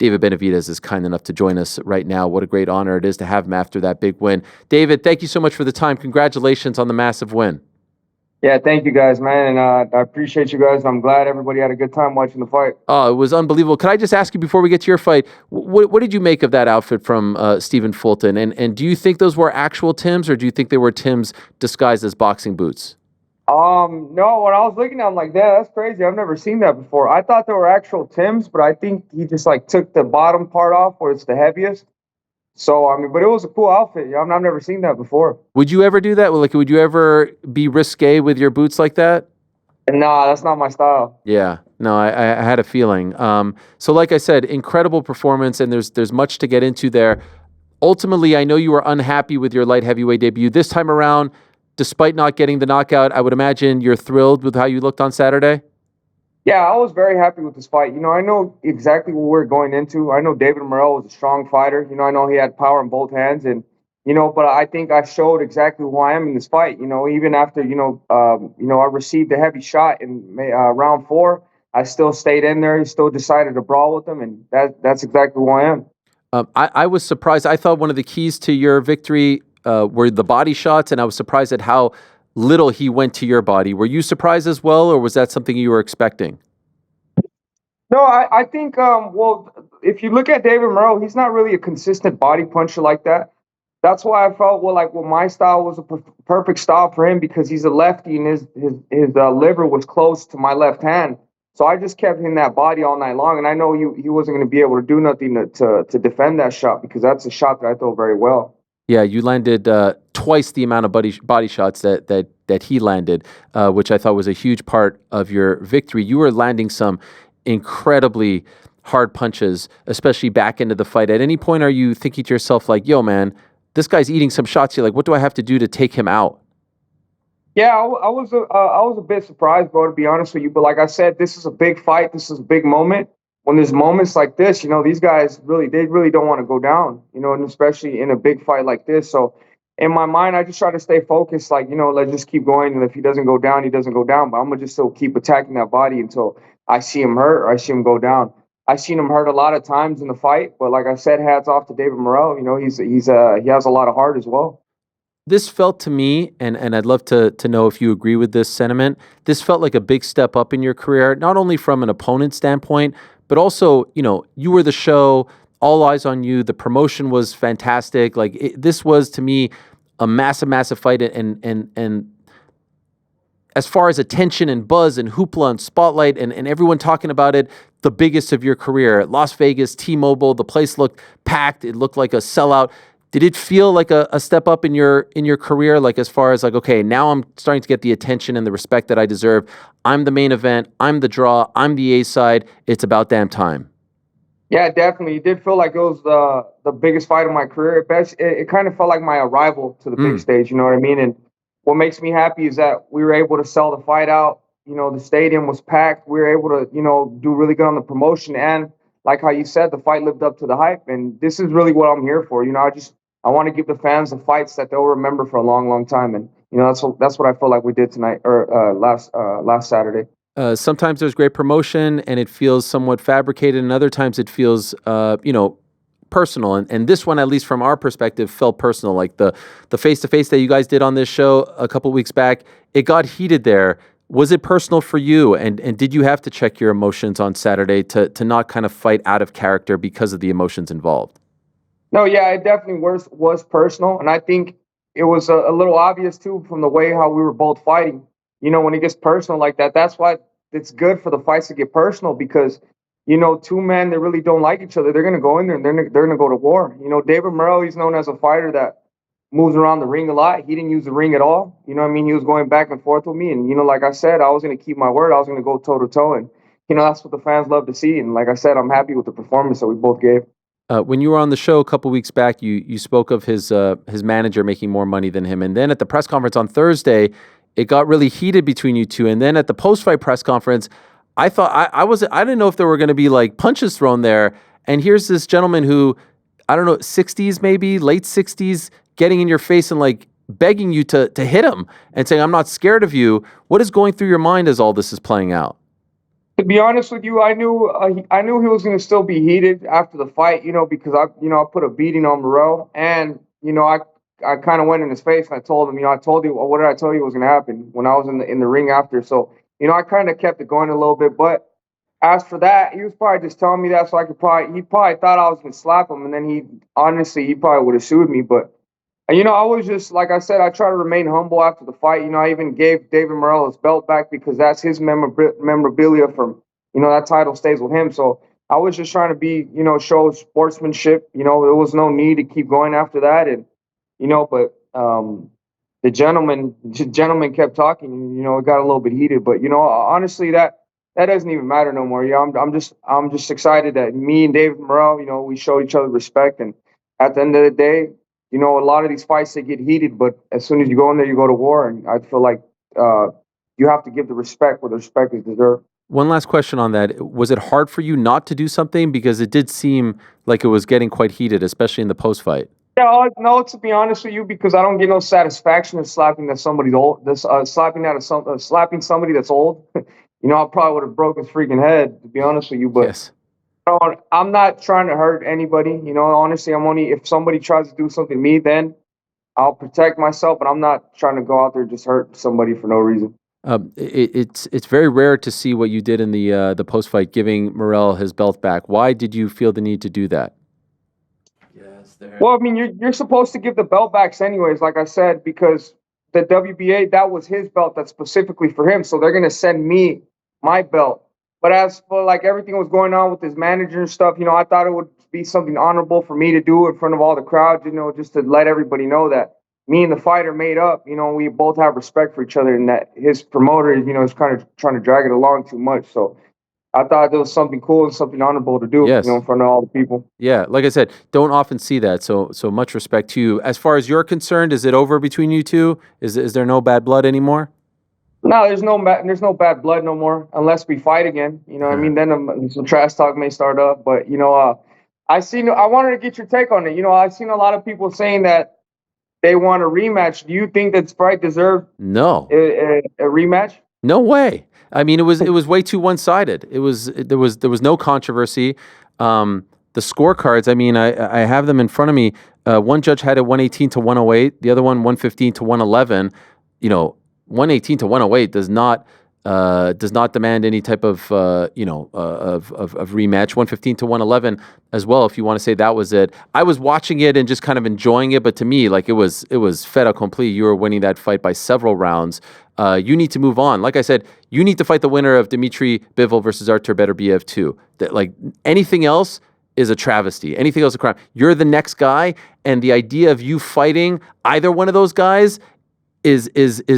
David Benavidez is kind enough to join us right now. What a great honor it is to have him after that big win. David, thank you so much for the time. Congratulations on the massive win. Yeah, thank you guys, man. And I appreciate you guys. I'm glad everybody had a good time watching the fight. Oh, it was unbelievable. Could I just ask you before we get to your fight, what did you make of that outfit from Stephen Fulton? And do you think those were actual Timbs, or do you think they were Timbs disguised as boxing boots? No, when I was looking at them, like, yeah, that's crazy. I've never seen that before. I thought they were actual Timbs, but I think he just like took the bottom part off where it's the heaviest. So, I mean, but it was a cool outfit. I've never seen that before. Would you ever do that? Like, would you ever be risque with your boots like that? Nah, that's not my style. Yeah, no, I had a feeling. So like I said, incredible performance, and there's much to get into there. Ultimately, I know you were unhappy with your light heavyweight debut. This time around, despite not getting the knockout, I would imagine you're thrilled with how you looked on Saturday? Yeah, I was very happy with this fight. I know exactly what we're going into. I know David Morrell was a strong fighter. I know he had power in both hands, and but I think I showed exactly who I am in this fight. Even after I received a heavy shot in round 4, I still stayed in there. He still decided to brawl with him, and that's exactly who I am. I was surprised. I thought one of the keys to your victory were the body shots, and I was surprised at how little he went to your body. Were you surprised as well, or was that something you were expecting? No, I think, well, if you look at David Morrell, he's not really a consistent body puncher like that. That's why I felt, my style was a perfect style for him, because he's a lefty and his liver was close to my left hand. So I just kept hitting that body all night long, and I know he wasn't going to be able to do nothing to defend that shot, because that's a shot that I throw very well. Yeah, you landed twice the amount of body shots that he landed, which I thought was a huge part of your victory. You were landing some incredibly hard punches, especially back into the fight. At any point, are you thinking to yourself, like, yo, man, this guy's eating some shots here. Like, what do I have to do to take him out? Yeah, I was a bit surprised, bro, to be honest with you. But like I said, this is a big fight. This is a big moment. When there's moments like this, these guys they really don't want to go down, and especially in a big fight like this. So in my mind, I just try to stay focused, like, let's just keep going. And if he doesn't go down, he doesn't go down. But I'm going to just still keep attacking that body until I see him hurt or I see him go down. I've seen him hurt a lot of times in the fight. But like I said, hats off to David Morrell. He has a lot of heart as well. This felt to me, and I'd love to know if you agree with this sentiment, this felt like a big step up in your career, not only from an opponent standpoint, but also, you were the show, all eyes on you. The promotion was fantastic. This was, to me, a massive, massive fight. And as far as attention and buzz and hoopla and spotlight and everyone talking about it, the biggest of your career. Las Vegas, T-Mobile, the place looked packed. It looked like a sellout. Did it feel like a step up in your career? Like, as far as like, okay, now I'm starting to get the attention and the respect that I deserve. I'm the main event. I'm the draw. I'm the A side. It's about damn time. Yeah, definitely. It did feel like it was the biggest fight of my career. It kind of felt like my arrival to the big stage. You know what I mean? And what makes me happy is that we were able to sell the fight out. The stadium was packed. We were able to, do really good on the promotion. And like how you said, the fight lived up to the hype. And this is really what I'm here for. I want to give the fans the fights that they'll remember for a long, long time. And, that's what I feel like we did tonight, or last Saturday. Sometimes there's great promotion and it feels somewhat fabricated, and other times it feels, personal. And this one, at least from our perspective, felt personal. Like the face-to-face that you guys did on this show a couple weeks back, it got heated there. Was it personal for you? And did you have to check your emotions on Saturday to not kind of fight out of character because of the emotions involved? No, yeah, it definitely was personal. And I think it was a little obvious, too, from the way how we were both fighting. When it gets personal like that, that's why it's good for the fights to get personal, because, two men that really don't like each other, they're going to go in there and they're going to go to war. David Morrell, he's known as a fighter that moves around the ring a lot. He didn't use the ring at all. He was going back and forth with me. And, like I said, I was going to keep my word. I was going to go toe-to-toe. And, that's what the fans love to see. And like I said, I'm happy with the performance that we both gave. When you were on the show a couple weeks back, you spoke of his manager making more money than him. And then at the press conference on Thursday, it got really heated between you two. And then at the post-fight press conference, I thought I didn't know if there were going to be like punches thrown there. And here's this gentleman who, I don't know, 60s maybe, late 60s, getting in your face and like begging you to hit him and saying, I'm not scared of you. What is going through your mind as all this is playing out? To be honest with you, I knew he was going to still be heated after the fight, because I put a beating on Morrell, and I kind of went in his face and I told him, I told you, what did I tell you was going to happen when I was in the ring after? So I kind of kept it going a little bit, but as for that, he was probably just telling me that so he probably thought I was going to slap him, and then he probably would have sued me, but. I was just like I said. I try to remain humble after the fight. I even gave David Morrell his belt back because that's his memorabilia from. That title stays with him. So I was just trying to show sportsmanship. There was no need to keep going after that, and but the gentleman kept talking. And, it got a little bit heated. But honestly, that doesn't even matter no more. I'm just excited that me and David Morrell, we showed each other respect, and at the end of the day, a lot of these fights they get heated, but as soon as you go in there, you go to war, and I feel like you have to give the respect where the respect is deserved. One last question on that. Was it hard for you not to do something? Because it did seem like it was getting quite heated, especially in the post fight. Yeah, no, to be honest with you, because I don't get no satisfaction in slapping that somebody's old. This slapping somebody that's old. I probably would have broke his freaking head, to be honest with you. But Yes. I'm not trying to hurt anybody. Honestly, I'm only if somebody tries to do something to me, then I'll protect myself. But I'm not trying to go out there and just hurt somebody for no reason. It's very rare to see what you did in the post fight, giving Morrell his belt back. Why did you feel the need to do that? Well, I mean, you're supposed to give the belt backs anyways, like I said, because the WBA, that was his belt that's specifically for him. So they're gonna send me my belt. But as for like everything was going on with his manager and stuff, I thought it would be something honorable for me to do in front of all the crowd, just to let everybody know that me and the fighter made up. We both have respect for each other, and that his promoter, is kind of trying to drag it along too much. So I thought there was something cool and something honorable to do, Yes. in front of all the people. Yeah, like I said, don't often see that. So much respect to you. As far as you're concerned, is it over between you two? Is there no bad blood anymore? No, there's no bad blood no more unless we fight again. You know what I mean? Then some trash talk may start up. But I wanted to get your take on it. I've seen a lot of people saying that they want a rematch. Do you think that Sprite deserved No. a rematch? No way. I mean, it was way too one-sided. There was no controversy. The scorecards. I mean, I have them in front of me. One judge had it 118 to 108. The other one 115 to 111. 118 to 108 does not demand any type of of rematch. 115 to 111 as well. If you want to say that was it, I was watching it and just kind of enjoying it, but to me, like it was fait accompli. You were winning that fight by several rounds. You need to move on. Like I said, you need to fight the winner of Dmitry Bivol versus Artur Beterbiev too. That like anything else is a travesty. Anything else a crime. You're the next guy, and the idea of you fighting either one of those guys is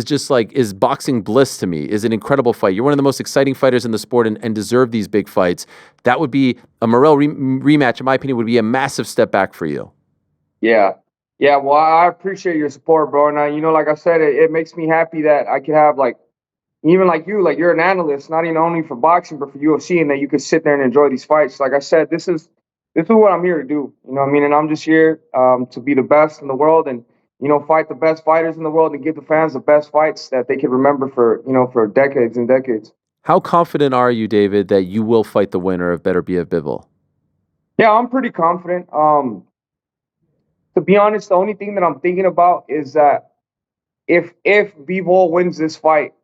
just like is boxing bliss to me. Is an incredible fight. You're one of the most exciting fighters in the sport and deserve these big fights. That would be a Morrell rematch, in my opinion, would be a massive step back for you. Yeah. Yeah. Well, I appreciate your support, bro. And like I said, it makes me happy that I could have like even like you're an analyst, not even only for boxing but for UFC, and that you could sit there and enjoy these fights. Like I said, this is what I'm here to do. You know what I mean? And I'm just here to be the best in the world and fight the best fighters in the world and give the fans the best fights that they can remember for decades and decades. How confident are you, David, that you will fight the winner of Beterbiev Bivol? Yeah, I'm pretty confident. To be honest, the only thing that I'm thinking about is that if Bivol wins this fight,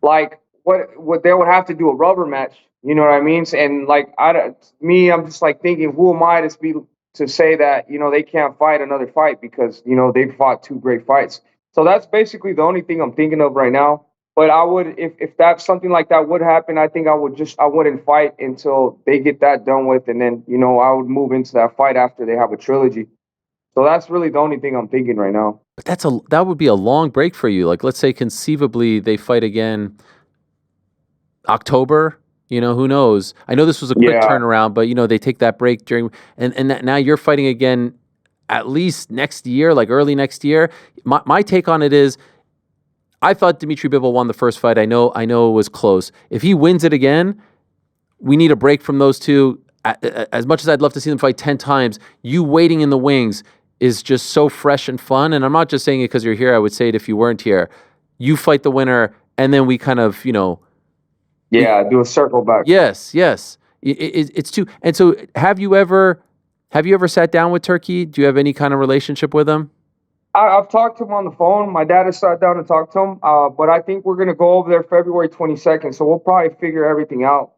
like what they would have to do a rubber match. You know what I mean? And like I'm just like thinking, who am I to say that they can't fight another fight because they've fought two great fights. So that's basically the only thing I'm thinking of right now. But I would, if that's something like that would happen, I think I wouldn't fight until they get that done with, and then I would move into that fight after they have a trilogy. So that's really the only thing I'm thinking right now. But that would be a long break for you. Like, let's say conceivably they fight again October. Who knows? I know this was a quick Yeah. turnaround, but they take that break during and now you're fighting again at least next year, like early next year. My take on it is I thought Dmitry Bivol won the first fight. I know it was close. If he wins it again, we need a break from those two. As much as I'd love to see them fight 10 times, you waiting in the wings is just so fresh and fun. And I'm not just saying it because you're here. I would say it if you weren't here. You fight the winner, and then we kind of, Yeah, do a circle back. Yes, yes. It's too. And so, have you ever sat down with Turkey? Do you have any kind of relationship with him? I've talked to him on the phone. My dad has sat down and talked to him. But I think we're gonna go over there February 22nd. So we'll probably figure everything out.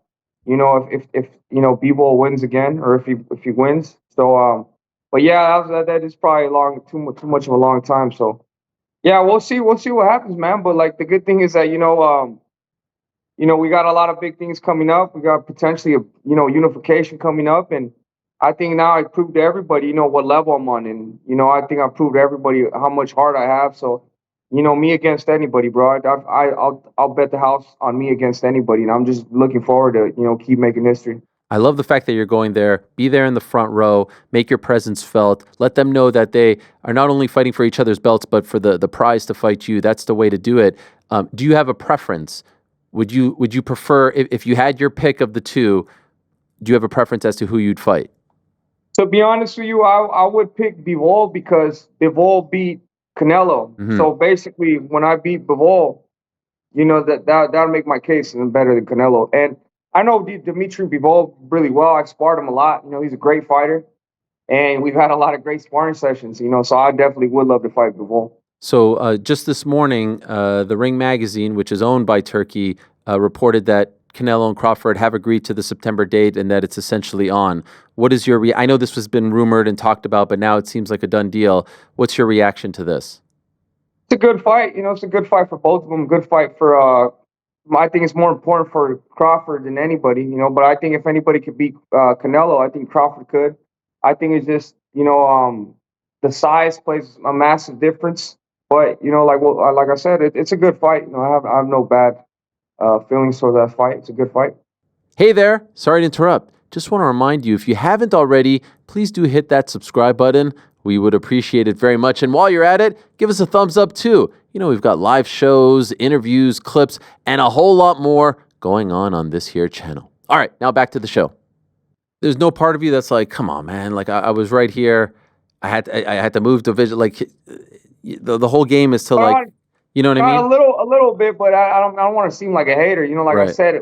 You know, if you know Bivol wins again, or if he wins. So but yeah, that is probably too much of a long time. So yeah, we'll see what happens, man. But like the good thing is that we got a lot of big things coming up. We got potentially unification coming up, and I think now I proved to everybody, what level I'm on, and I think I proved to everybody how much heart I have. So, me against anybody, bro. I'll bet the house on me against anybody, and I'm just looking forward to keep making history. I love the fact that you're going there. Be there in the front row. Make your presence felt. Let them know that they are not only fighting for each other's belts, but for the prize to fight you. That's the way to do it. Do you have a preference? Would you prefer if you had your pick of the two? Do you have a preference as to who you'd fight? To be honest with you, I would pick Bivol because Bivol beat Canelo. Hmm. So basically, when I beat Bivol, that'll make my case even better than Canelo. And I know Dmitry Bivol really well. I've sparred him a lot. He's a great fighter, and we've had a lot of great sparring sessions. So I definitely would love to fight Bivol. So just this morning, the Ring magazine, which is owned by Turkey, reported that Canelo and Crawford have agreed to the September date and that it's essentially on. What is your I know this has been rumored and talked about, but now it seems like a done deal. What's your reaction to this? It's a good fight. It's a good fight for both of them. Good fight for. I think it's more important for Crawford than anybody. But I think if anybody could beat Canelo, I think Crawford could. I think it's just the size plays a massive difference. But like I said, it's a good fight. I have no bad feelings for that fight. It's a good fight. Hey there, sorry to interrupt. Just want to remind you, if you haven't already, please do hit that subscribe button. We would appreciate it very much. And while you're at it, give us a thumbs up too. We've got live shows, interviews, clips, and a whole lot more going on this here channel. All right, now back to the show. There's no part of you that's like, come on, man. Like I was right here. I had to move to vision. Like the whole game is to like, you know what I A mean? little bit, but I don't want to seem like a hater. Like I Right. said,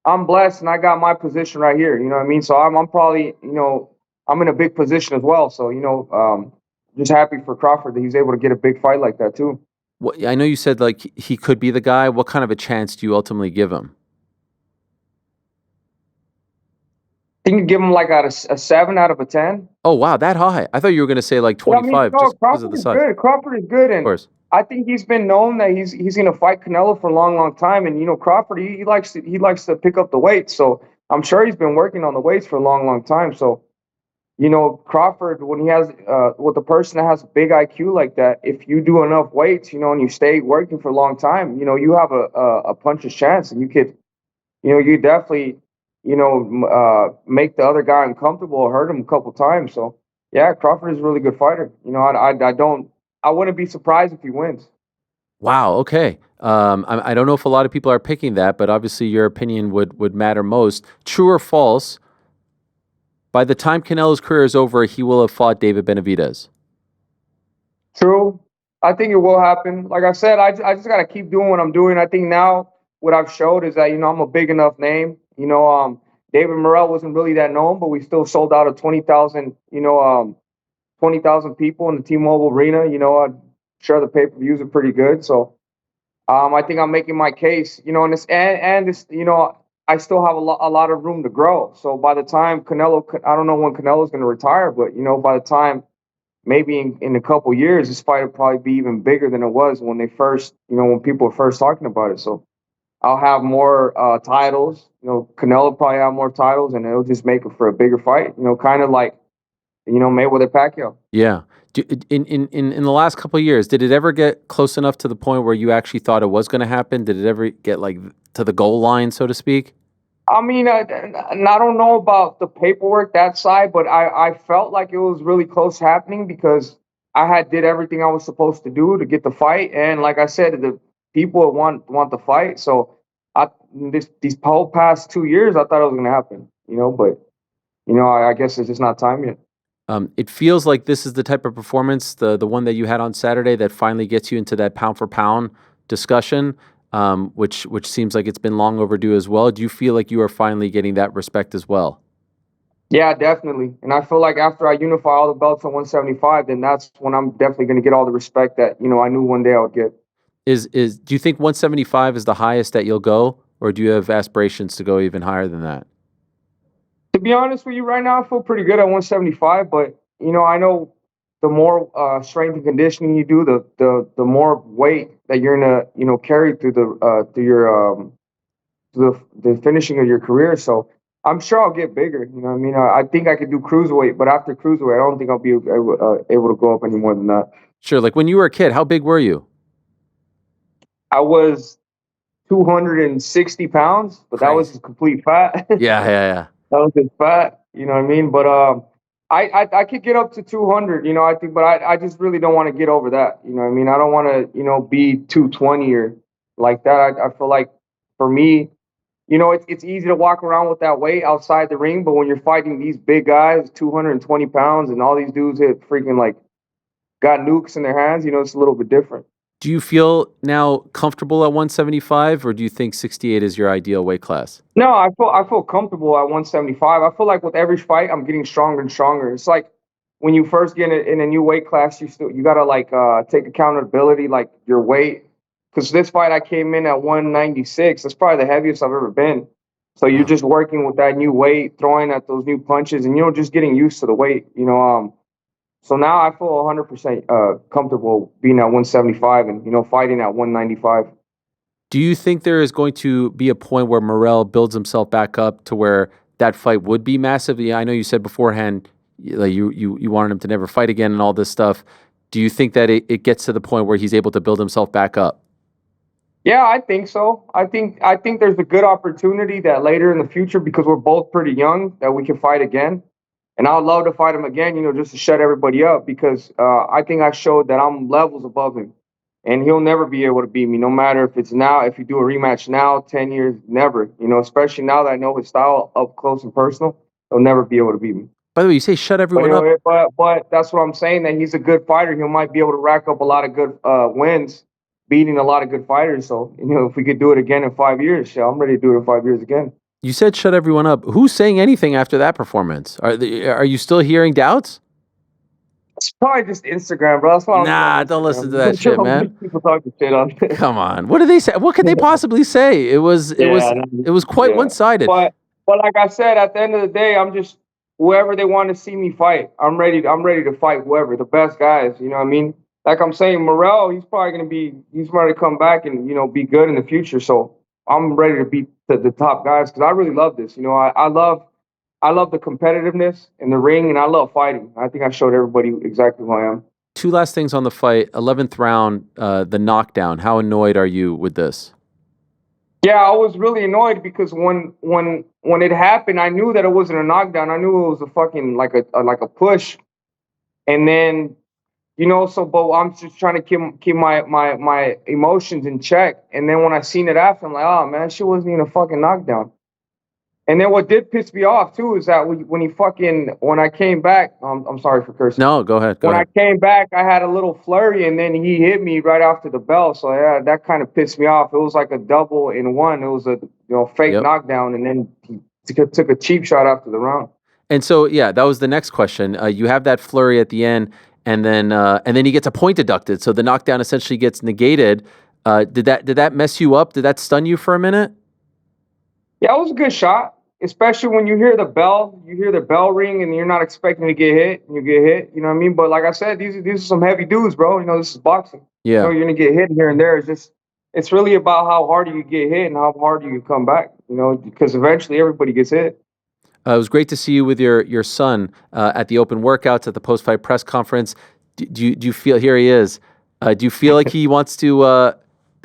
I'm blessed and I got my position right here. You know what I mean? So I'm probably I'm in a big position as well. So just happy for Crawford that he's able to get a big fight like that too. I know you said like he could be the guy. What kind of a chance do you ultimately give him? I think you give him like a 7 out of a 10. Oh wow, that high! I thought you were going to say like Yeah, I mean, 25 no, just because of the size. Crawford is good, Of and course. I think he's been known that he's going to fight Canelo for a long time. And Crawford, he likes to pick up the weight, so I'm sure he's been working on the weights for a long time. So Crawford, when he has with a person that has a big IQ like that, if you do enough weights, and you stay working for a long time, you have a puncher's chance, and you definitely, make the other guy uncomfortable or hurt him a couple times. So yeah, Crawford is a really good fighter. I wouldn't be surprised if he wins. Wow. Okay. I don't know if a lot of people are picking that, but obviously your opinion would matter most. True or false? By the time Canelo's career is over, he will have fought David Benavidez. True. I think it will happen. Like I said, I just got to keep doing what I'm doing. I think now what I've showed is that, I'm a big enough name. David Morrell wasn't really that known, but we still sold out of 20,000 people in the T-Mobile Arena. I'm sure the pay-per-views are pretty good. So I think I'm making my case, and this, I still have a lot of room to grow. So by the time I don't know when Canelo's going to retire, but by the time maybe in a couple years, this fight will probably be even bigger than it was when when people were first talking about it. So I'll have more titles. Canelo probably have more titles, and it'll just make it for a bigger fight. Kind of like Mayweather Pacquiao. Yeah. In the last couple of years, did it ever get close enough to the point where you actually thought it was going to happen? Did it ever get like to the goal line, so to speak? I mean, I don't know about the paperwork that side, but I felt like it was really close happening because I did everything I was supposed to do to get the fight, and like I said, the people want the fight. So these whole past 2 years, I thought it was going to happen, but I guess it's just not time yet. It feels like this is the type of performance, the one that you had on Saturday, that finally gets you into that pound for pound discussion. which seems like it's been long overdue as well. Do you feel like you are finally getting that respect as well? Yeah, definitely. And I feel like after I unify all the belts on 175, then that's when I'm definitely going to get all the respect that, I knew one day I would get. Do you think 175 is the highest that you'll go, or do you have aspirations to go even higher than that? To be honest with you, right now I feel pretty good at 175, but I know the more strength and conditioning you do, the more weight that you're gonna carry through the finishing of your career. So I'm sure I'll get bigger. You know what I mean? I think I could do cruiserweight, but after cruiserweight, I don't think I'll be able to go up any more than that. Sure. Like when you were a kid, how big were you? I was 260 pounds, but that was Crazy. just complete fat. Yeah, yeah, yeah. That was just fat, you know what I mean? But I could get up to 200, I think, but I just really don't want to get over that, you know what I mean? I don't want to, be 220 or like that. I feel like for me, it's easy to walk around with that weight outside the ring, but when you're fighting these big guys, 220 pounds, and all these dudes hit freaking like got nukes in their hands, it's a little bit different. Do you feel now comfortable at 175, or do you think 68 is your ideal weight class? No, I feel comfortable at 175. I feel like with every fight, I'm getting stronger and stronger. It's like when you first get in a new weight class, you gotta like take accountability, like your weight. Because this fight, I came in at 196. That's probably the heaviest I've ever been. So you're Wow. just working with that new weight, throwing at those new punches, and just getting used to the weight. So now I feel 100% comfortable being at 175 and fighting at 195. Do you think there is going to be a point where Morrell builds himself back up to where that fight would be massive? Yeah, I know you said beforehand like you wanted him to never fight again and all this stuff. Do you think that it gets to the point where he's able to build himself back up? Yeah, I think so. I think there's a good opportunity that later in the future, because we're both pretty young, that we can fight again. And I'd love to fight him again, just to shut everybody up because I think I showed that I'm levels above him, and he'll never be able to beat me, no matter if it's now, if you do a rematch now, 10 years, never. Especially now that I know his style up close and personal, he'll never be able to beat me. By the way, you say shut But everyone up. but that's what I'm saying. That he's a good fighter. He might be able to rack up a lot of good wins, beating a lot of good fighters. So if we could do it again in 5 years, yeah, I'm ready to do it in 5 years again. You said shut everyone up. Who's saying anything after that performance? Are you still hearing doubts? It's probably just Instagram, bro. That's why I don't be on Nah, don't listen to that shit, man. People talking shit on there. Come on. What did they say? What could they possibly say? It was it Yeah, was it was quite yeah. one-sided. But like I said, at the end of the day, I'm just whoever they want to see me fight. I'm ready to fight whoever the best guys. You know what I mean? Like I'm saying, Morrell, he's ready to come back and be good in the future. So I'm ready to beat the top guys because I really love this. I love the competitiveness in the ring, and I love fighting. I think I showed everybody exactly who I am. Two last things on the fight. 11th round, the knockdown. How annoyed are you with this? Yeah, I was really annoyed because when it happened, I knew that it wasn't a knockdown. I knew it was a fucking like a push, and then but I'm just trying to keep my emotions in check. And then when I seen it after, I'm like, oh man, shit wasn't even a fucking knockdown. And then what did piss me off too is that when I came back, I'm sorry for cursing. No, go ahead. Go When I ahead. came back, I had a little flurry, and then he hit me right after the bell. So yeah, that kind of pissed me off. It was like a double in one. It was a fake Yep. knockdown, and then he took a cheap shot after the round. And so, yeah, that was the next question. You have that flurry at the end, and then he gets a point deducted, so the knockdown essentially gets negated. Did that mess you up? Did that stun you for a minute? Yeah, it was a good shot, especially when you hear the bell ring, and you're not expecting to get hit, and you get hit. You know what I mean? But like I said, these are some heavy dudes, bro. This is boxing. Yeah. You're gonna get hit here and there. It's really about how hard you get hit and how hard you come back. Because eventually everybody gets hit. It was great to see you with your son at the open workouts, at the post-fight press conference. Do you feel, here he is, do you feel like he wants to,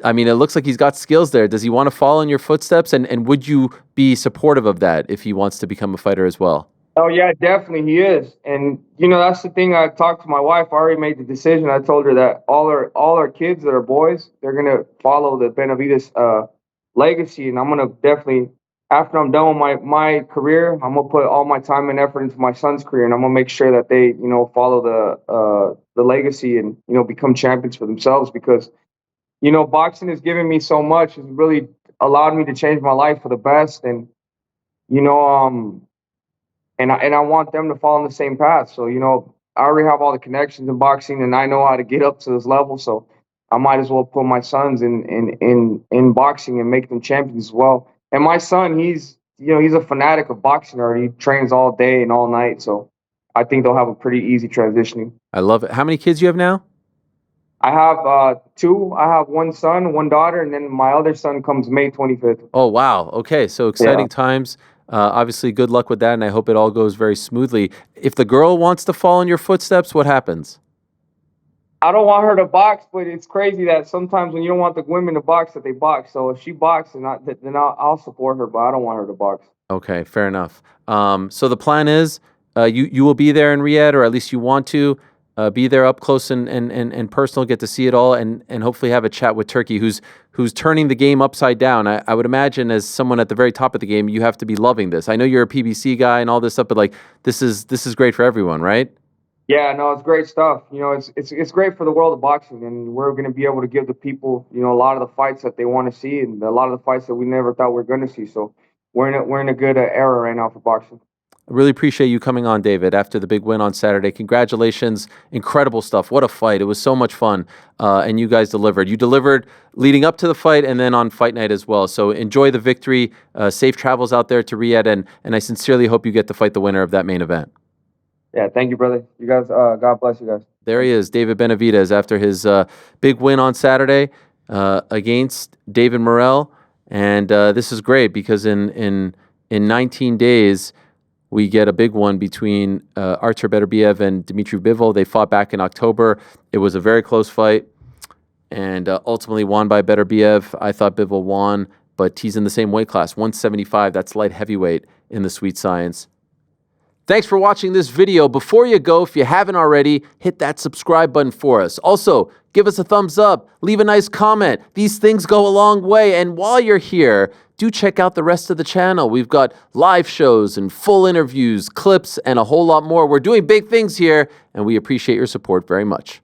I mean, it looks like he's got skills there. Does he want to follow in your footsteps? And would you be supportive of that if he wants to become a fighter as well? Oh yeah, definitely he is. And that's the thing. I talked to my wife. I already made the decision. I told her that all our kids that are boys, they're gonna follow the Benavidez legacy, and I'm gonna definitely, after I'm done with my career, I'm gonna put all my time and effort into my son's career, and I'm gonna make sure that they follow the legacy and become champions for themselves because boxing has given me so much. It's really allowed me to change my life for the best, and you know, and I want them to follow the same path. So I already have all the connections in boxing, and I know how to get up to this level. So I might as well put my sons in boxing and make them champions as well. And my son, he's a fanatic of boxing already. He trains all day and all night. So I think they'll have a pretty easy transitioning. I love it. How many kids you have now? I have two. I have one son, one daughter, and then my other son comes May 25th. Oh, wow. Okay, so Yeah. exciting times. Obviously, good luck with that, and I hope it all goes very smoothly. If the girl wants to follow in your footsteps, what happens? I don't want her to box, but it's crazy that sometimes when you don't want the women to box, that they box. So if she boxes, then I'll support her, but I don't want her to box. Okay, fair enough. So the plan is you will be there in Riyadh, or at least you want to be there up close and personal, get to see it all, and hopefully have a chat with Turkey, who's turning the game upside down. I would imagine, as someone at the very top of the game, you have to be loving this. I know you're a PBC guy and all this stuff, but like this is great for everyone, right? Yeah, no, it's great stuff. It's great for the world of boxing, and we're going to be able to give the people, a lot of the fights that they want to see, and a lot of the fights that we never thought we were going to see. So we're in a good era right now for boxing. I really appreciate you coming on, David, after the big win on Saturday. Congratulations. Incredible stuff. What a fight. It was so much fun. And you guys delivered. You delivered leading up to the fight and then on fight night as well. So enjoy the victory. Safe travels out there to Riyadh. And I sincerely hope you get to fight the winner of that main event. Yeah, thank you, brother. You guys, God bless you guys. There he is, David Benavidez, after his big win on Saturday against David Morrell. And this is great because in 19 days, we get a big one between Artur Beterbiev and Dmitry Bivol. They fought back in October. It was a very close fight and ultimately won by Beterbiev. I thought Bivol won, but he's in the same weight class, 175. That's light heavyweight in the sweet science. Thanks for watching this video. Before you go, if you haven't already, hit that subscribe button for us. Also, give us a thumbs up, leave a nice comment. These things go a long way. And while you're here, do check out the rest of the channel. We've got live shows and full interviews, clips, and a whole lot more. We're doing big things here, and we appreciate your support very much.